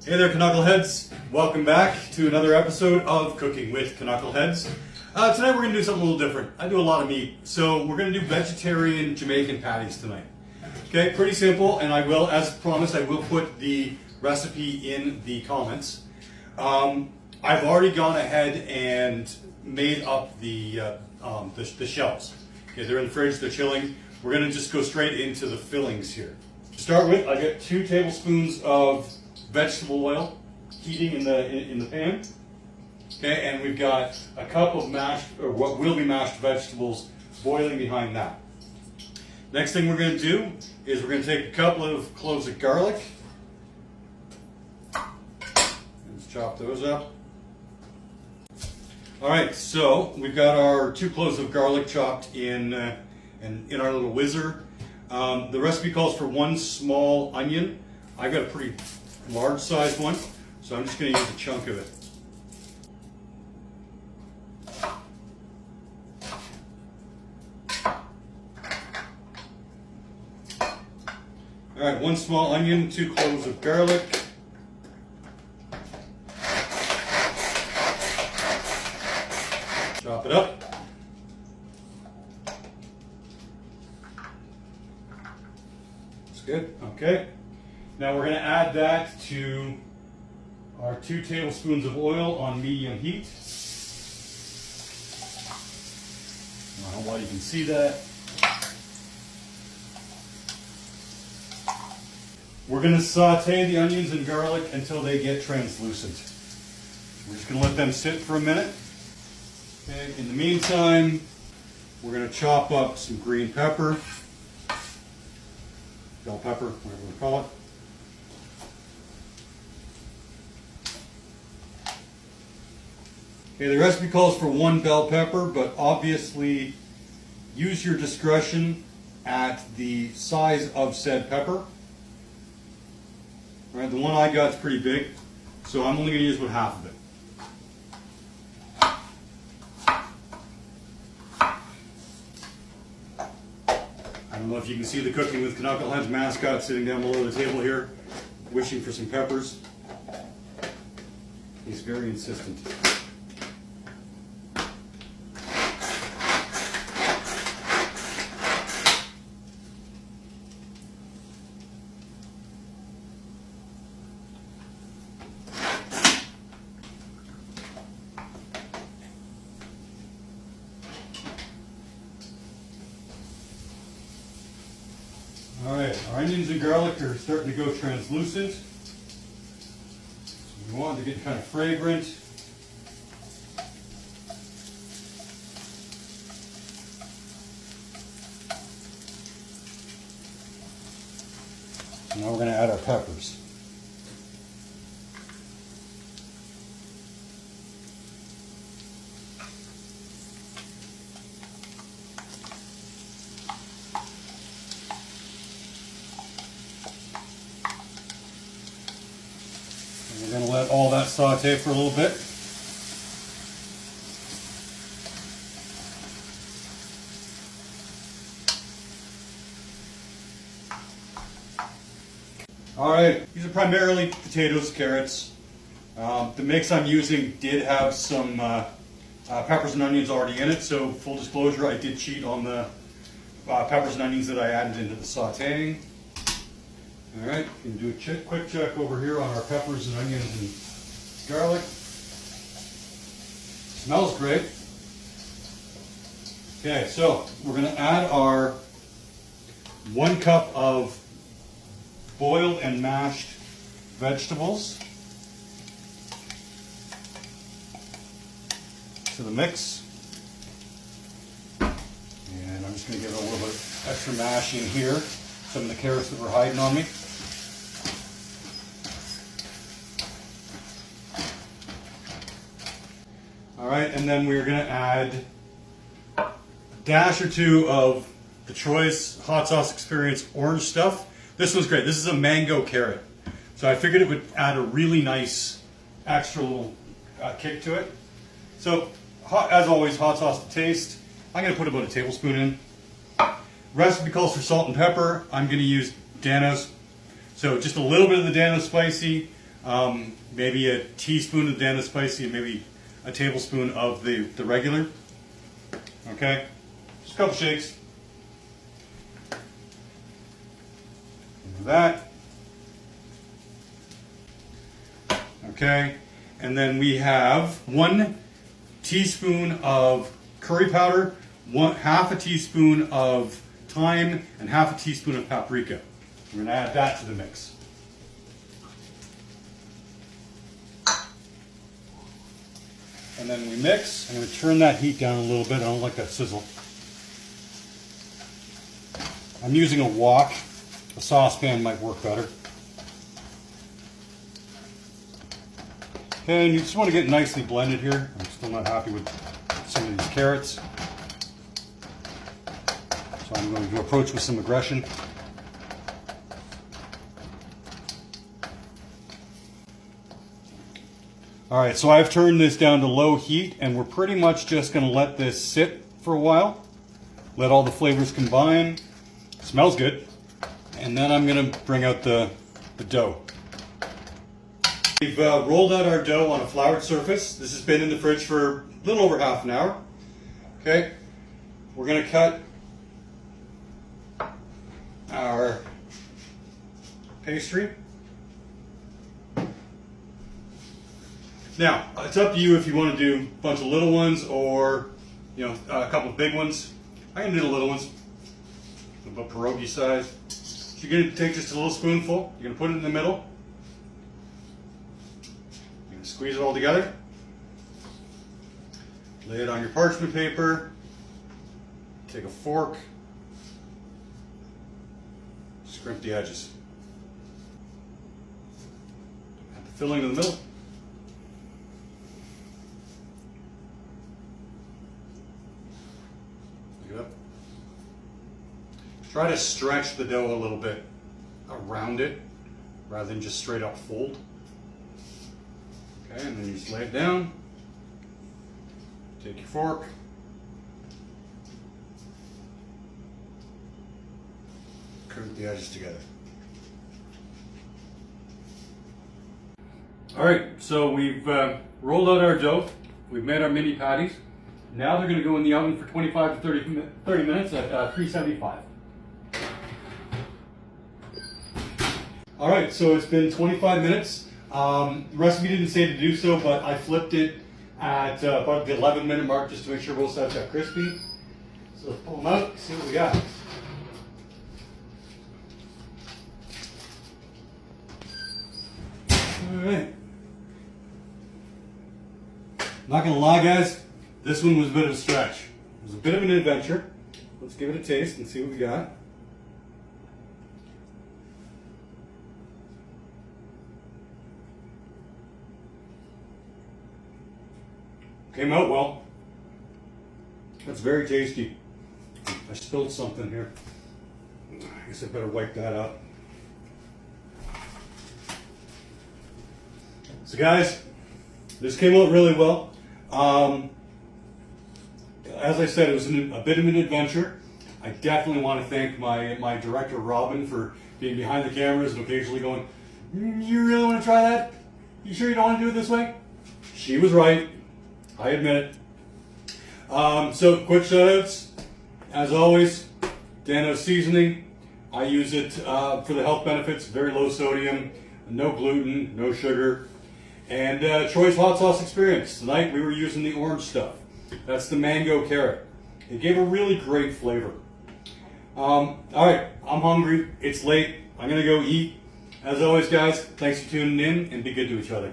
Hey there, Knuckleheads. Welcome back to another episode of Cooking with Knuckleheads. Tonight we're going to do something a little different. I do a lot of meat, so we're going to do vegetarian Jamaican patties tonight. Okay, pretty simple, and I will, as promised, I will put the recipe in the comments. I've already gone ahead and made up the shells. Okay, they're in the fridge, they're chilling. We're going to just go straight into the fillings here. To start with, I got 2 tablespoons of vegetable oil heating in the pan. Okay, and we've got a cup of mashed, or what will be mashed vegetables boiling behind that. Next thing we're going to do is we're going to take a couple of cloves of garlic. Let's chop those up. All right, so we've got our 2 cloves of garlic chopped in our little whizzer. The recipe calls for 1 small onion. I've got a pretty large sized one, so I'm just going to use a chunk of it. All right, 1 small onion, 2 cloves of garlic. Chop it up. That's good. Okay. Now we're going to add that to our 2 tablespoons of oil on medium heat. I don't know why you can see that. We're going to saute the onions and garlic until they get translucent. We're just going to let them sit for a minute. Okay. In the meantime, we're going to chop up some green pepper, bell pepper, whatever we call it. Okay, the recipe calls for 1 bell pepper, but obviously use your discretion at the size of said pepper. All right, the one I got is pretty big, so I'm only going to use about half of it. I don't know if you can see the Cooking with Knuckleheads mascot sitting down below the table here, wishing for some peppers. He's very insistent. All right, our onions and garlic are starting to go translucent. So we want it to get kind of fragrant. So now we're going to add our peppers. We're going to let all that saute for a little bit. All right, these are primarily potatoes, carrots. The mix I'm using did have some peppers and onions already in it, so full disclosure, I did cheat on the peppers and onions that I added into the sauteing. All right, we can do a quick check over here on our peppers and onions and garlic. Smells great. Okay, so we're going to add our 1 cup of boiled and mashed vegetables to the mix. And I'm just going to give it a little bit of extra mashing here. Some of the carrots that were hiding on me. All right, and then we're going to add a dash or 2 of the Choice Hot Sauce Experience orange stuff. This one's great. This is a mango carrot. So I figured it would add a really nice extra little kick to it. So, as always, hot sauce to taste. I'm going to put about a tablespoon in. Recipe calls for salt and pepper. I'm going to use Dano's. So just a little bit of the Dano's spicy. maybe a teaspoon of Dana spicy, and maybe a tablespoon of the regular. Okay, just a couple shakes. Do that. Okay, and then we have 1 teaspoon of curry powder, half a teaspoon of thyme, and half a teaspoon of paprika. We're going to add that to the mix. And then we mix. I'm going to turn that heat down a little bit. I don't like that sizzle. I'm using a wok. A saucepan might work better. Okay, and you just want to get nicely blended here. I'm still not happy with some of these carrots. So I'm going to approach with some aggression. Alright, so I've turned this down to low heat, and we're pretty much just going to let this sit for a while. Let all the flavors combine. Smells good. And then I'm going to bring out the dough. We've rolled out our dough on a floured surface. This has been in the fridge for a little over half an hour. Okay, we're going to cut our pastry. Now, it's up to you if you want to do a bunch of little ones or, you know, a couple of big ones. I'm going to do the little ones, about pierogi size. So you're going to take just a little spoonful. You're going to put it in the middle. You're going to squeeze it all together. Lay it on your parchment paper. Take a fork. Scrimp the edges. Add the filling in the middle. Try to stretch the dough a little bit around it rather than just straight up fold. Okay, and then you just lay it down. Take your fork. Crimp the edges together. All right, so we've rolled out our dough. We've made our mini patties. Now they're going to go in the oven for 25 to 30 minutes at 375. All right, so it's been 25 minutes. The recipe didn't say to do so, but I flipped it at about the 11-minute mark just to make sure both sides got crispy. So let's pull them out and see what we got. All right. Not gonna lie, guys, this one was a bit of a stretch. It was a bit of an adventure. Let's give it a taste and see what we got. Came out well. That's very tasty. I spilled something here. I guess I better wipe that up. So guys, this came out really well. As I said, it was a bit of an adventure. I definitely want to thank my director, Robin, for being behind the cameras and occasionally going, "You really want to try that? You sure you don't want to do it this way?" She was right. I admit it. So quick shout outs. As always, Dano's seasoning. I use it for the health benefits. Very low sodium, no gluten, no sugar. And Troy's hot sauce experience. Tonight we were using the orange stuff. That's the mango carrot. It gave a really great flavor. All right, I'm hungry. It's late. I'm gonna go eat. As always, guys, thanks for tuning in and be good to each other.